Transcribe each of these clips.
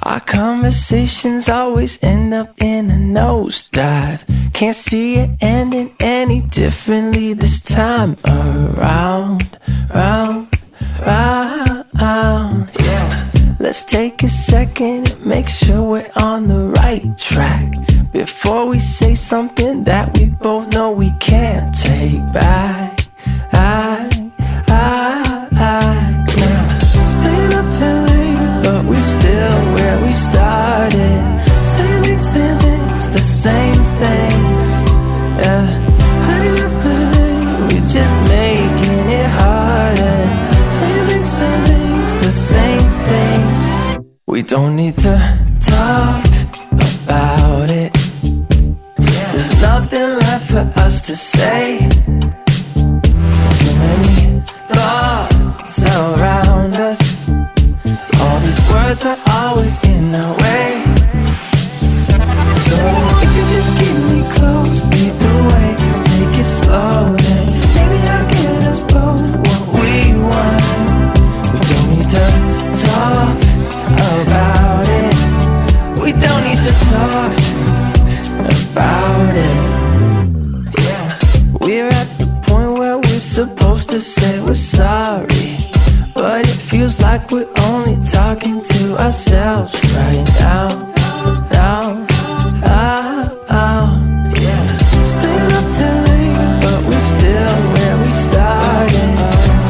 Our conversations always end up in a nosedive. Can't see it ending any differently this time around, round. Yeah. Let's take a second and make sure we're on the right track before we say something that we both know we can't take back. Staying up till late, but we're still where we started. Saying things, the same things. Yeah, had enough for today. We're just making it harder. Saying things, the same things. We don't need to talk about it. There's nothing left for us to say. Too many thoughts around us. All these words are always in our way. So if you just keep me close, lead the way, take it slow, then maybe I'll get us both what we want. We don't need to talk about it. We don't need to talk about it. Yeah. We're at the point where we're supposed to say we're sorry, but it feels like we're only talking to ourselves right now. Yeah. Staying up till late, but we're still where we started.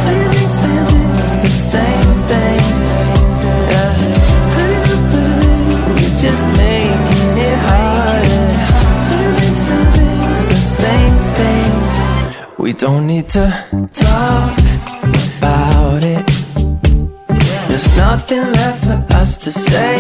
Saying things, the same things. Yeah. Had enough for today, we're just making it harder. Saying things, the same things. We don't need to talk about it. There's nothing left for us to say.